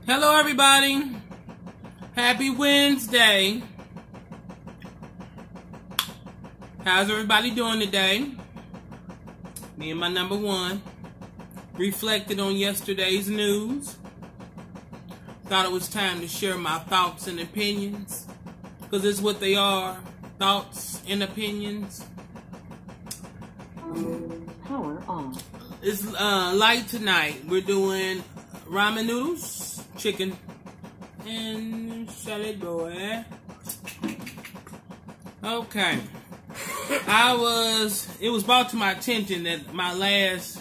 Hello everybody. Happy Wednesday. How's everybody doing today? Me and my number one reflected on yesterday's news. Thought it was time to share my thoughts and opinions, because it's what they are, thoughts and opinions. Power on. It's light tonight. We're doing ramen noodles, chicken, and salad boy. Okay. It was brought to my attention that my last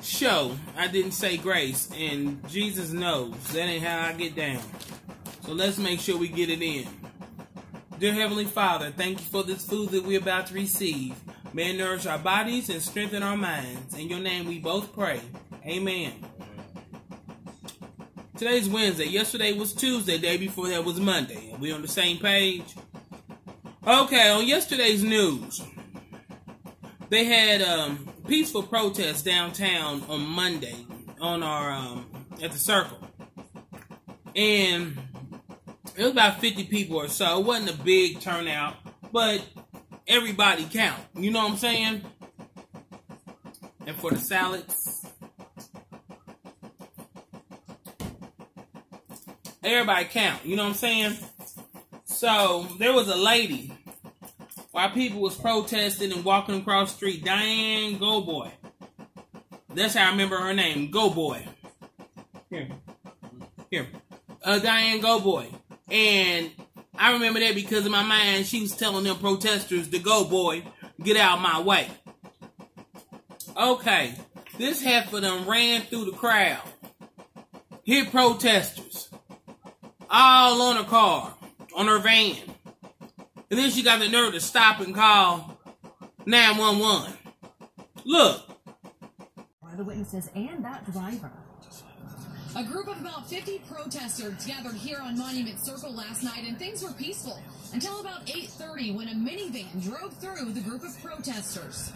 show, I didn't say grace, and Jesus knows that ain't how I get down. So let's make sure we get it in. Dear Heavenly Father, thank you for this food that we're about to receive. May it nourish our bodies and strengthen our minds. In your name we both pray. Amen. Today's Wednesday. Yesterday was Tuesday. Day before that was Monday. Are we on the same page? Okay, on yesterday's news, they had peaceful protests downtown on Monday on our at the Circle. And it was about 50 people or so. It wasn't a big turnout, but everybody count. You know what I'm saying? And for the salads, everybody count. You know what I'm saying? So there was a lady while people was protesting and walking across the street. Diane Go Boy. That's how I remember her name. Go Boy. Here. Diane Go Boy. And I remember that because in my mind, she was telling them protesters to go, boy, get out of my way. Okay, this half of them ran through the crowd, hit protesters, all on her car, on her van. And then she got the nerve to stop and call 911. Look. One of the witnesses and that driver. A group of about 50 protesters gathered here on Monument Circle last night, and things were peaceful until about 8:30 when a minivan drove through the group of protesters.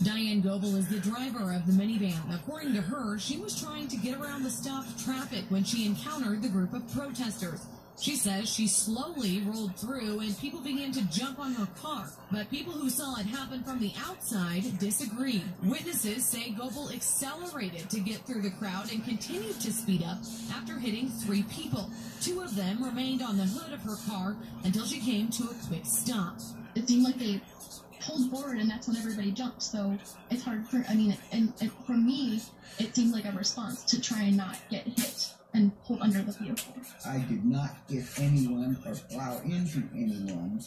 Diane Goebel is the driver of the minivan. According to her, she was trying to get around the stopped traffic when she encountered the group of protesters. She says she slowly rolled through and people began to jump on her car. But people who saw it happen from the outside disagreed. Witnesses say Goebel accelerated to get through the crowd and continued to speed up after hitting 3 people. 2 of them remained on the hood of her car until she came to a quick stop. It seemed like they pulled forward and that's when everybody jumped. So it's hard for, and for me, it seemed like a response to try and not get hit and pull under the vehicle. I did not hit anyone or plow into anyone.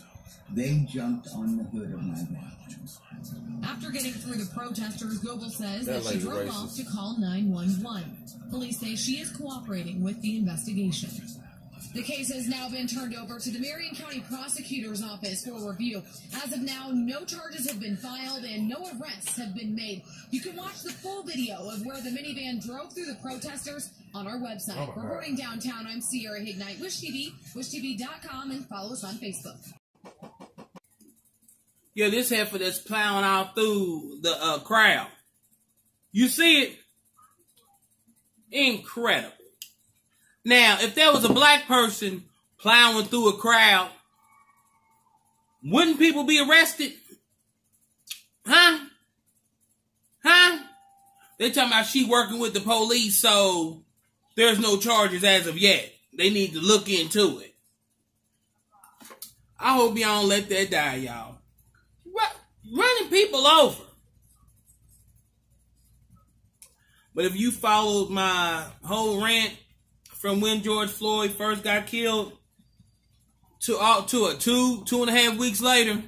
They jumped on the hood of my van. After getting through the protesters, Goebel says that she drove off to call 911. Police say she is cooperating with the investigation. The case has now been turned over to the Marion County Prosecutor's Office for review. As of now, no charges have been filed and no arrests have been made. You can watch the full video of where the minivan drove through the protesters on our website. Reporting downtown, I'm Sierra Hignite, Wish TV, wishtv.com, and follow us on Facebook. Yeah, this heifer that's plowing out through the crowd. You see it? Incredible. Now, if there was a black person plowing through a crowd, wouldn't people be arrested? Huh? They talking about she working with the police, so there's no charges as of yet. They need to look into it. I hope y'all don't let that die, y'all. Running people over. But if you followed my whole rant from when George Floyd first got killed to 2.5 weeks later,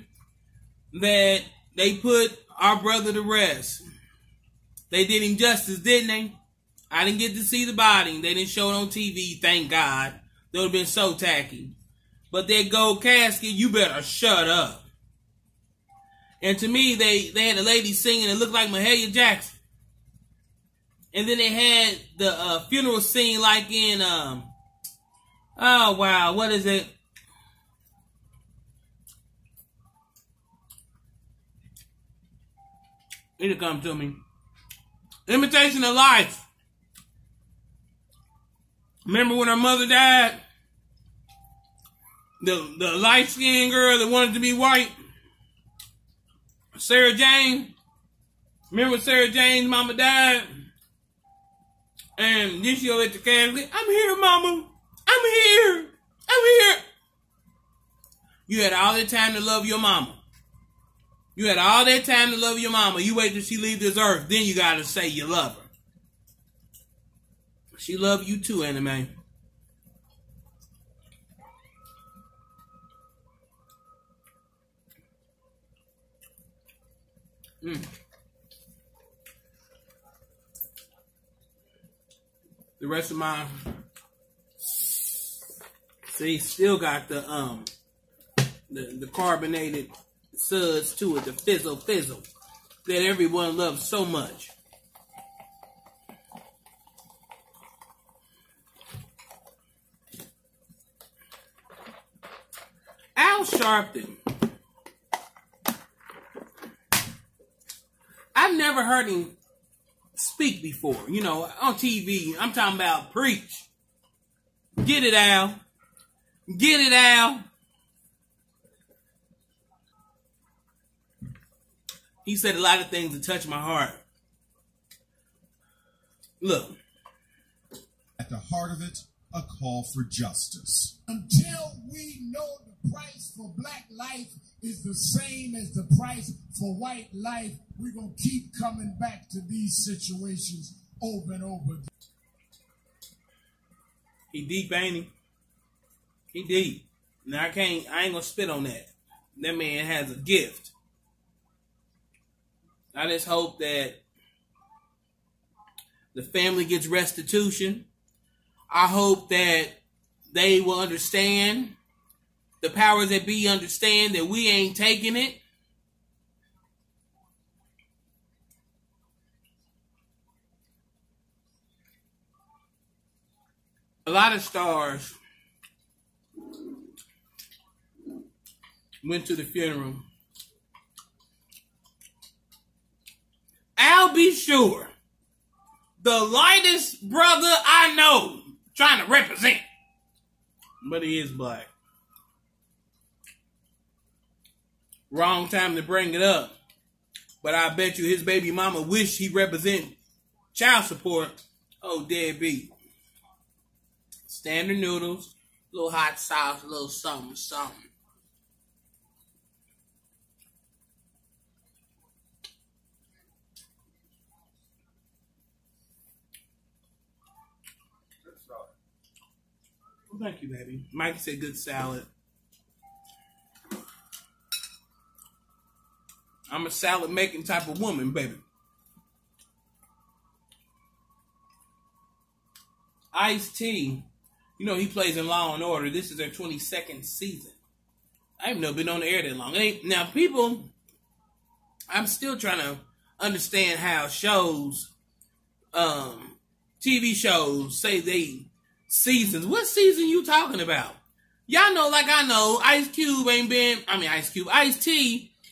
that they put our brother to rest. They did him justice, didn't they? I didn't get to see the body. They didn't show it on TV, thank God. That would have been so tacky. But that gold casket, you better shut up. And to me, they had a lady singing that looked like Mahalia Jackson. And then they had the funeral scene like in, oh wow, what is it? It'll come to me. Imitation of Life. Remember when her mother died? The light-skinned girl that wanted to be white? Sarah Jane? Remember Sarah Jane's mama died? And then she go at the casket, I'm here, mama. I'm here. I'm here. You had all that time to love your mama. You had all that time to love your mama. You wait till she leave this earth. Then you got to say you love her. She love you too, Anime. The rest of my... See, still got the carbonated suds to it, the fizzle that everyone loves so much. Al Sharpton. I've never heard him speak before, you know, on TV. I'm talking about preach. Get it, Al. Get it, Al. He said a lot of things that touch my heart. Look. At the heart of it, a call for justice. Until we know the price for black life is the same as the price for white life, we're going to keep coming back to these situations over and over again. He deep, ain't he? He deep. Now I ain't gonna spit on that. That man has a gift. I just hope that the family gets restitution. I hope that they will understand, the powers that be understand that we ain't taking it. A lot of stars went to the funeral. I'll be sure, the lightest brother I know, trying to represent, but he is black. Wrong time to bring it up, but I bet you his baby mama wish he represent child support. Oh, deadbeat. Standard noodles, a little hot sauce, a little something. Well, thank you, baby. Mike said good salad. I'm a salad making type of woman, baby. Ice-T, you know he plays in Law and Order. This is their 22nd season. I've never been on the air that long. Now, people, I'm still trying to understand how shows, TV shows say they seasons. What season you talking about? Y'all know, like I know, Ice-T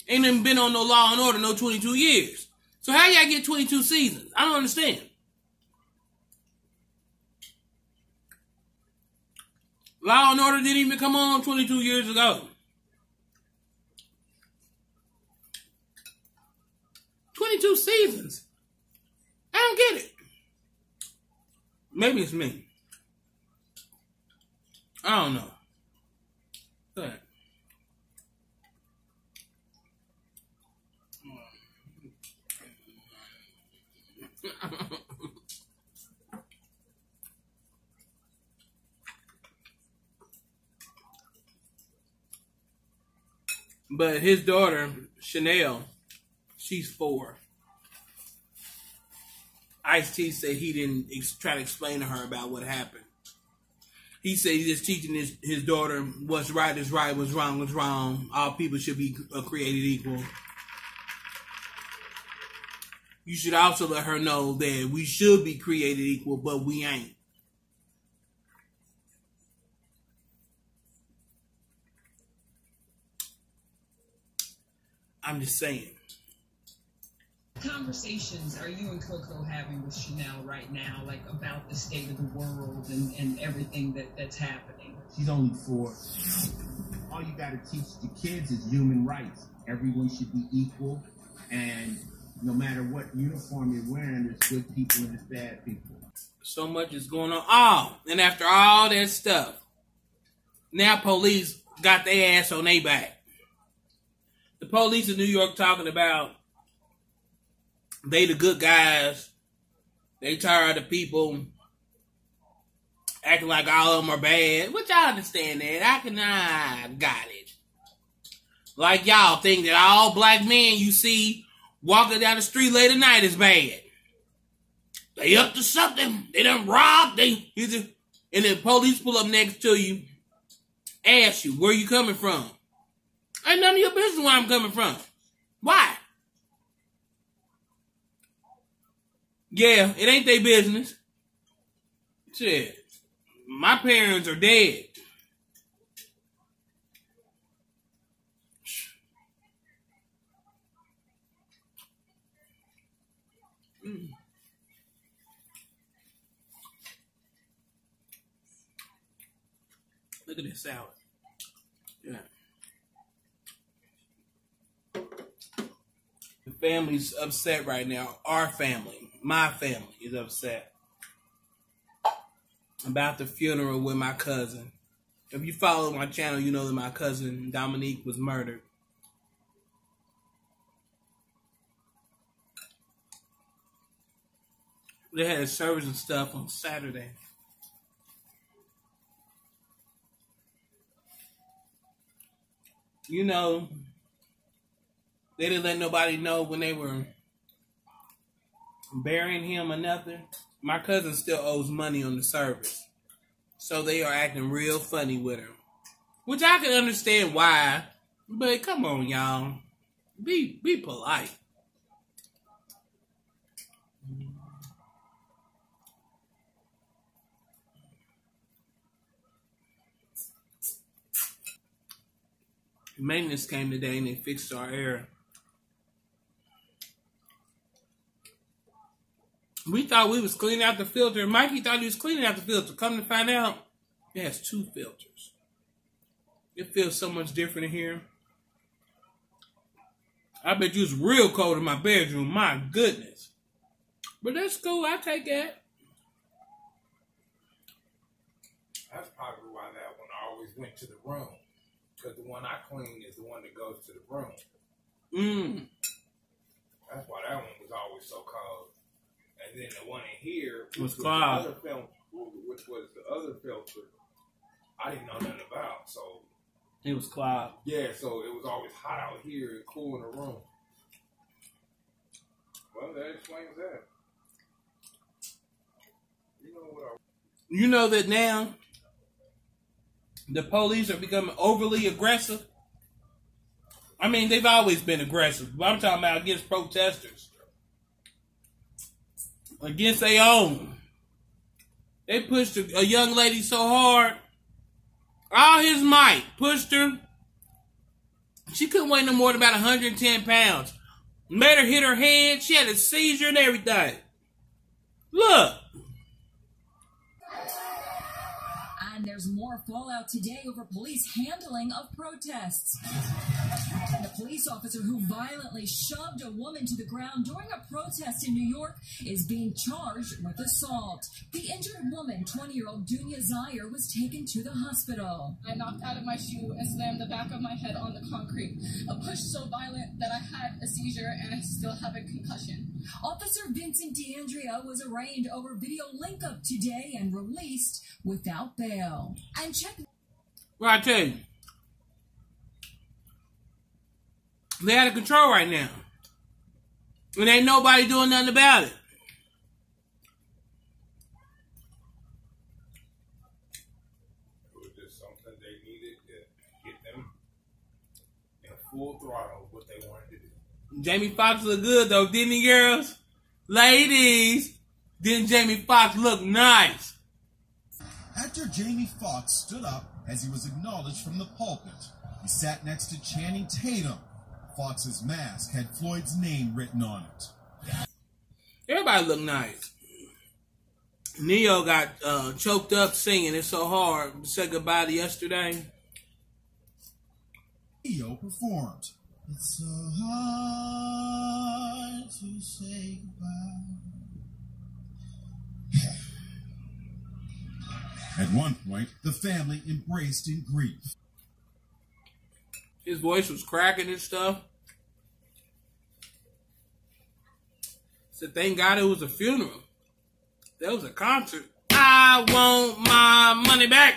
ain't even been on no Law and Order no 22 years. So how y'all get 22 seasons? I don't understand. Law and Order didn't even come on 22 years ago. 22 seasons. I don't get it. Maybe it's me. I don't know. But but his daughter, Chanel, she's 4. Ice-T said he didn't try to explain to her about what happened. He said he's just teaching his daughter what's right is right, what's wrong is wrong. All people should be created equal. You should also let her know that we should be created equal, but we ain't. I'm just saying. Conversations are you and Coco having with Chanel right now, like about the state of the world and everything that's happening? She's only 4. All you got to teach the kids is human rights. Everyone should be equal, and no matter what uniform you're wearing, there's good people and there's bad people. So much is going on. Oh, and after all that stuff, now police got their ass on their back. The police in New York talking about they the good guys. They tired of people acting like all of them are bad. Which I understand that. I got it. Like y'all think that all black men you see walking down the street late at night is bad. They up to something. They done robbed. And the police pull up next to you, ask you, where you coming from? Ain't none of your business where I'm coming from. Why? Yeah, it ain't their business. Shit. My parents are dead. Look at this salad. Yeah. The family's upset right now. Our family, my family, is upset about the funeral with my cousin. If you follow my channel, you know that my cousin Dominique was murdered. They had a service and stuff on Saturday. You know, they didn't let nobody know when they were burying him or nothing. My cousin still owes money on the service. So they are acting real funny with her. Which I can understand why. But come on, y'all. Be polite. Maintenance came today and they fixed our air. We thought we was cleaning out the filter. Mikey thought he was cleaning out the filter. Come to find out, it has 2 filters. It feels so much different in here. I bet you it's real cold in my bedroom. My goodness. But that's cool. I take that. That's probably why that one always went to the room. Because the one I clean is the one that goes to the room. That's why that one was always so cold. And then the one in here, was clogged. Which was the other filter, I didn't know nothing about. So it was clogged. Yeah, so it was always hot out here and cool in the room. Well, that explains that. You know that now the police are becoming overly aggressive. I mean, they've always been aggressive, but I'm talking about against protesters. Against their own. They pushed a young lady so hard. All his might pushed her. She couldn't weigh no more than about 110 pounds. Made her hit her head. She had a seizure and everything. Look. And there's more fallout today over police handling of protests. The police officer who violently shoved a woman to the ground during a protest in New York is being charged with assault. The injured woman, 20-year-old Dunya Zaire, was taken to the hospital. I knocked out of my shoe and slammed the back of my head on the concrete. A push so violent that I had a seizure and I still have a concussion. Officer Vincent DeAndrea was arraigned over video link-up today and released without bail. And check... Well, I tell you, they out of control right now. And ain't nobody doing nothing about it. It was just something they needed to get them in full throttle what they wanted to do. Jamie Foxx looked good though, didn't he, girls? Ladies, didn't Jamie Foxx look nice? Actor Jamie Foxx stood up as he was acknowledged from the pulpit. He sat next to Channing Tatum. Fox's mask had Floyd's name written on it. Everybody look nice. Neo got choked up singing It's So Hard to Say Goodbye to Yesterday. Neo performed. It's so hard to say goodbye. At one point, the family embraced in grief. His voice was cracking and stuff. Said, thank God it was a funeral. That was a concert. I want my money back.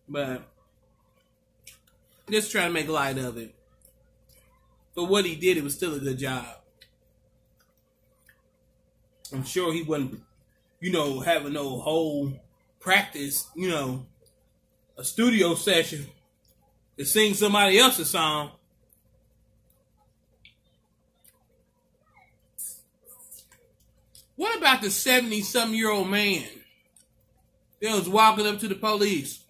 But just trying to make light of it. But what he did, it was still a good job. I'm sure he wasn't, having no whole practice, a studio session to sing somebody else's song. What about the 70-something-year-old man that was walking up to the police?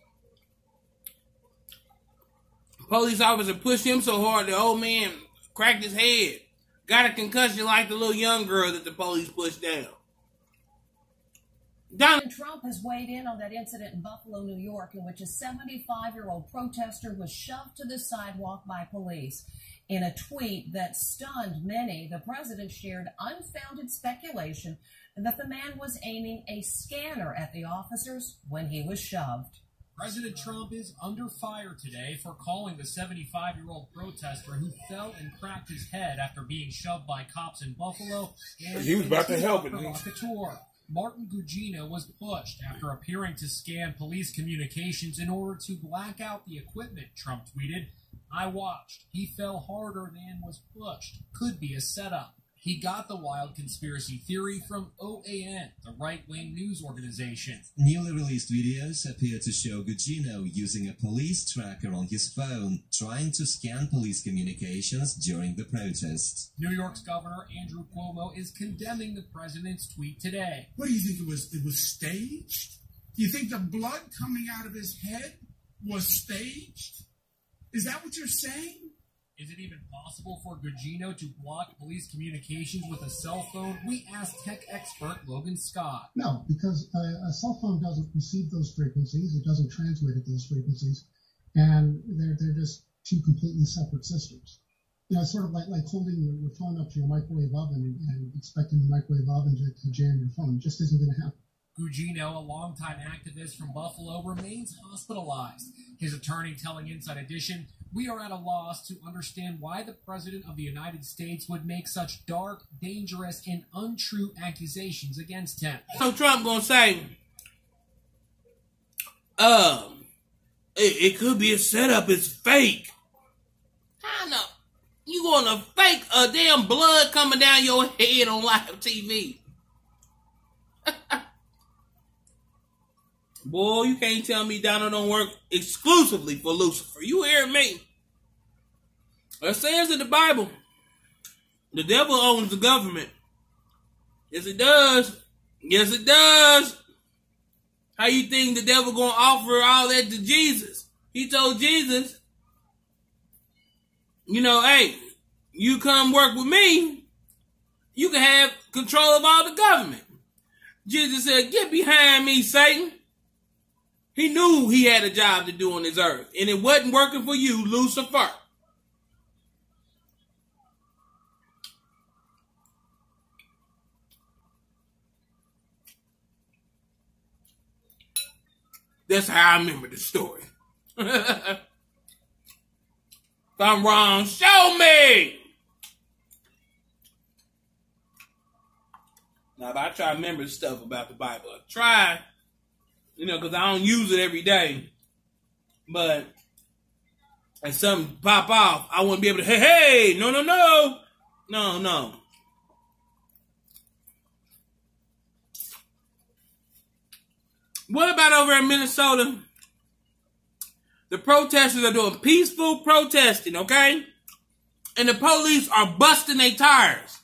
The police officer pushed him so hard the old man cracked his head. Got a concussion like the little young girl that the police pushed down. Donald Trump has weighed in on that incident in Buffalo, New York, in which a 75-year-old protester was shoved to the sidewalk by police. In a tweet that stunned many, the president shared unfounded speculation that the man was aiming a scanner at the officers when he was shoved. President Trump is under fire today for calling the 75-year-old protester who fell and cracked his head after being shoved by cops in Buffalo and he was about to help it. Provocateur. Martin Gugino was pushed after appearing to scan police communications in order to black out the equipment, Trump tweeted. I watched. He fell harder than was pushed. Could be a setup. He got the wild conspiracy theory from OAN, the right-wing news organization. Newly released videos appear to show Gugino using a police tracker on his phone, trying to scan police communications during the protest. New York's Governor Andrew Cuomo is condemning the president's tweet today. What do you think it was? It was staged? Do you think the blood coming out of his head was staged? Is that what you're saying? Is it even possible for Gugino to block police communications with a cell phone? We asked tech expert Logan Scott. No, because a cell phone doesn't receive those frequencies. It doesn't transmit at those frequencies. And they're just two completely separate systems. It's sort of like holding your phone up to your microwave oven and expecting the microwave oven to jam your phone. It just isn't going to happen. Gugino, a longtime activist from Buffalo, remains hospitalized. His attorney telling Inside Edition, we are at a loss to understand why the President of the United States would make such dark, dangerous, and untrue accusations against him. So Trump gonna say, it could be a setup, it's fake. I know. You gonna fake a damn blood coming down your head on live TV. Boy, you can't tell me Donald don't work exclusively for Lucifer. You hear me? It says in the Bible, the devil owns the government. Yes, it does. Yes, it does. How you think the devil gonna offer all that to Jesus? He told Jesus, hey, you come work with me, you can have control of all the government. Jesus said, get behind me, Satan. He knew he had a job to do on this earth, and it wasn't working for you, Lucifer. That's how I remember the story. If I'm wrong, show me. Now, if I try to remember stuff about the Bible, I try. Because I don't use it every day. But if something pop off, I want to be able to, hey, no. What about over in Minnesota? The protesters are doing peaceful protesting, okay? And the police are busting their tires.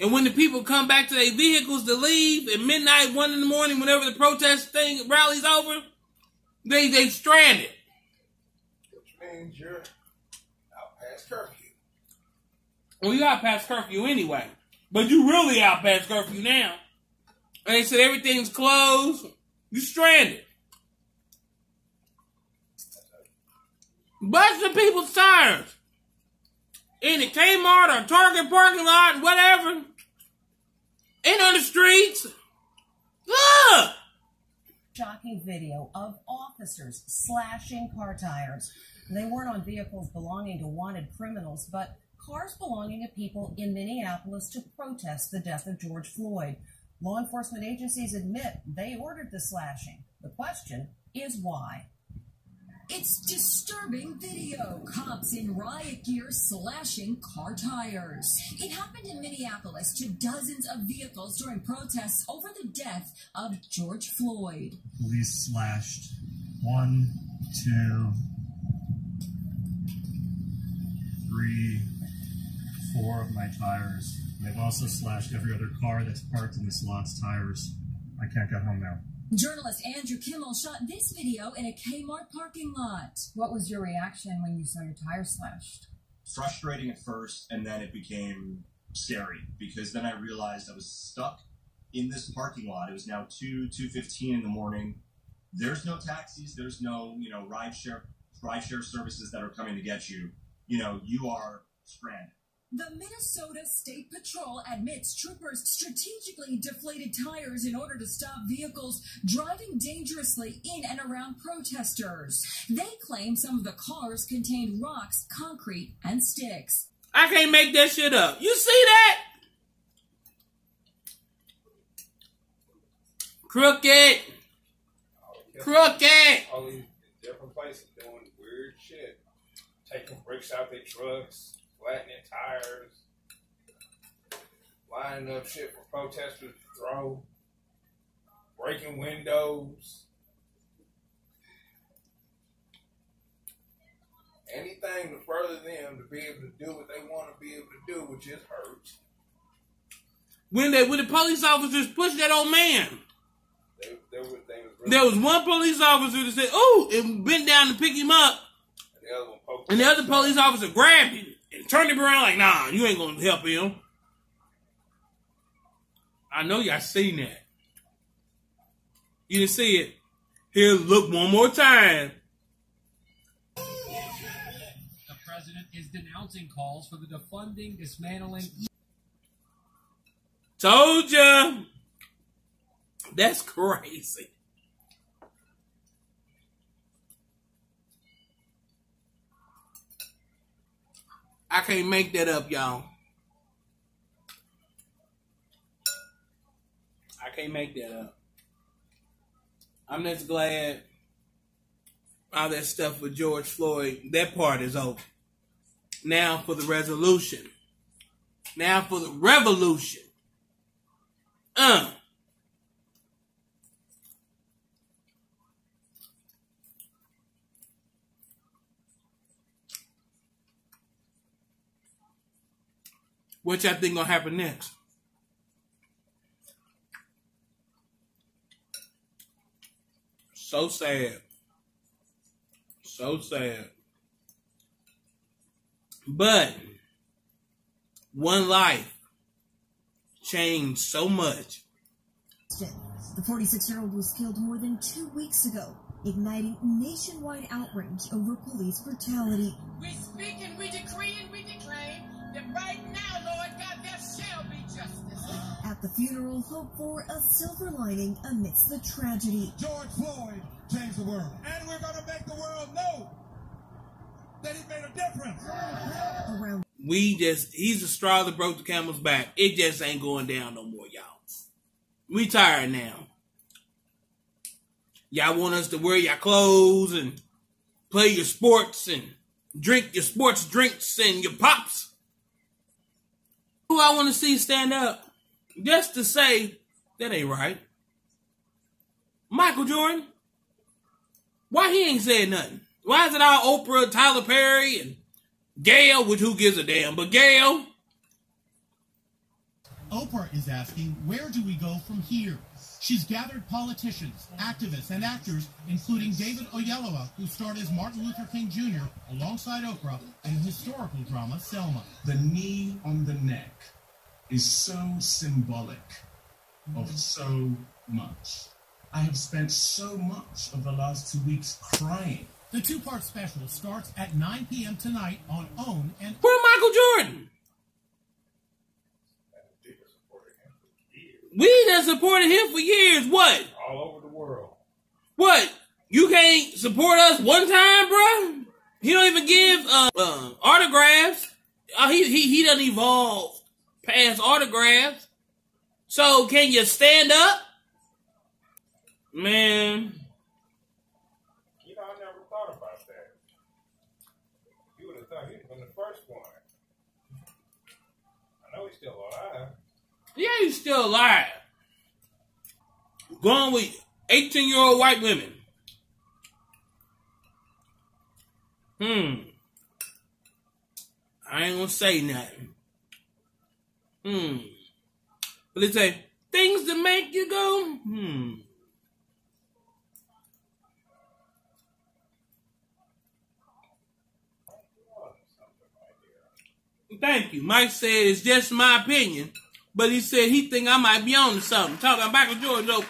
And when the people come back to their vehicles to leave at midnight, 1 in the morning, whenever the protest thing rallies over, they stranded. Which means you're out past past curfew. Well, you out past curfew anyway. But you really out past curfew now. And they said everything's closed. You stranded. Busting people's tires. In the Kmart or Target parking lot, whatever. And on the streets. Look! Shocking video of officers slashing car tires. They weren't on vehicles belonging to wanted criminals, but cars belonging to people in Minneapolis to protest the death of George Floyd. Law enforcement agencies admit they ordered the slashing. The question is why. It's disturbing video. Cops in riot gear slashing car tires. It happened in Minneapolis to dozens of vehicles during protests over the death of George Floyd. Police slashed 1, 2, 3, 4 of my tires. They've also slashed every other car that's parked in this lot's tires. I can't get home now. Journalist Andrew Kimmel shot this video in a Kmart parking lot. What was your reaction when you saw your tires slashed? Frustrating at first, and then it became scary because then I realized I was stuck in this parking lot. It was now 2:15 in the morning. There's no taxis. There's no, rideshare services that are coming to get you. You are stranded. The Minnesota State Patrol admits troopers strategically deflated tires in order to stop vehicles driving dangerously in and around protesters. They claim some of the cars contained rocks, concrete, and sticks. I can't make that shit up. You see that? Crooked. Crooked. All these different places doing weird shit. Taking bricks out their trucks. Flattening tires, lining up shit for protesters to throw, breaking windows. Anything to further them to be able to do what they want to be able to do, which is hurt. When the police officers pushed that old man, there was one police officer that said, "Oh," and bent down to pick him up, and the other police officer grabbed him and turned him around like, "Nah, you ain't gonna help him." I know y'all seen that. You didn't see it. Here, look one more time. The president is denouncing calls for the defunding, dismantling. Told ya. That's crazy. I can't make that up, y'all. I can't make that up. I'm just glad all that stuff with George Floyd, that part is over. Now for the resolution. Now for the revolution. What y'all think gonna happen next? So sad. So sad. But one life changed so much. The 46-year-old was killed more than 2 weeks ago, igniting nationwide outrage over police brutality. We speak and we decree and we declaim that right now, Lord God, there shall be justice. At the funeral, hope for a silver lining amidst the tragedy. George Floyd changed the world. And we're going to make the world know that he made a difference. He's the straw that broke the camel's back. It just ain't going down no more, y'all. We tired now. Y'all want us to wear your clothes and play your sports and drink your sports drinks and your pops. Who I want to see stand up just to say that ain't right? Michael Jordan. Why he ain't said nothing? Why is it all Oprah, Tyler Perry, and Gail, which who gives a damn, but Gail. Oprah is asking, where do we go from here? She's gathered politicians, activists, and actors, including David Oyelowo, who starred as Martin Luther King Jr. alongside Oprah in the historical drama Selma. The knee on the neck is so symbolic of so much. I have spent so much of the last 2 weeks crying. The two-part special starts at 9 p.m. tonight on OWN and... Where Michael Jordan? We done supported him for years. What? All over the world. What? You can't support us one time, bro? He don't even give autographs. He doesn't evolve past autographs. So can you stand up? Man. You know, I never thought about that. You would have thought he'd been the first one. I know he's still alive. Yeah, he's still alive. Going with 18-year-old white women. I ain't gonna say nothing. But they say, things that make you go, Thank you. Mike said it's just my opinion. But he said he think I might be on to something. Talking about Michael Jordan, though.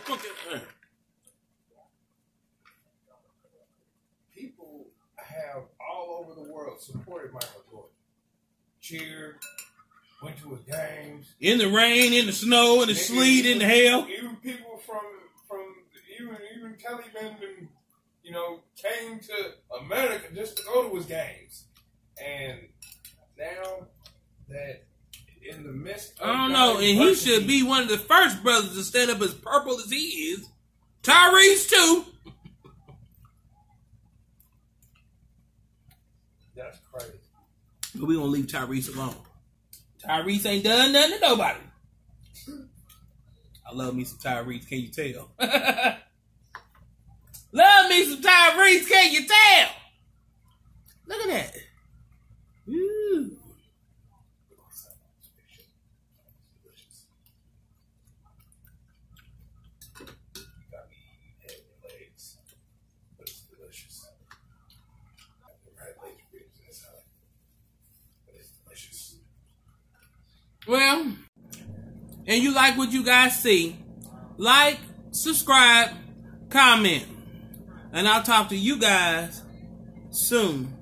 People have all over the world supported Michael Jordan. Cheered, went to his games. In the rain, in the snow, in the sleet, in the hail. Even people from even Kelly Benden, you know, came to America just to go to his games. And now that in the midst of I don't know, and he should be one of the first brothers to stand up as purple as he is. Tyrese too. That's crazy. But we gonna leave Tyrese alone. Tyrese ain't done nothing to nobody. I love me some Tyrese, can you tell? Love me some Tyrese, can you tell? Look at that. Ooh. Well, and you like what you guys see, like, subscribe, comment, and I'll talk to you guys soon.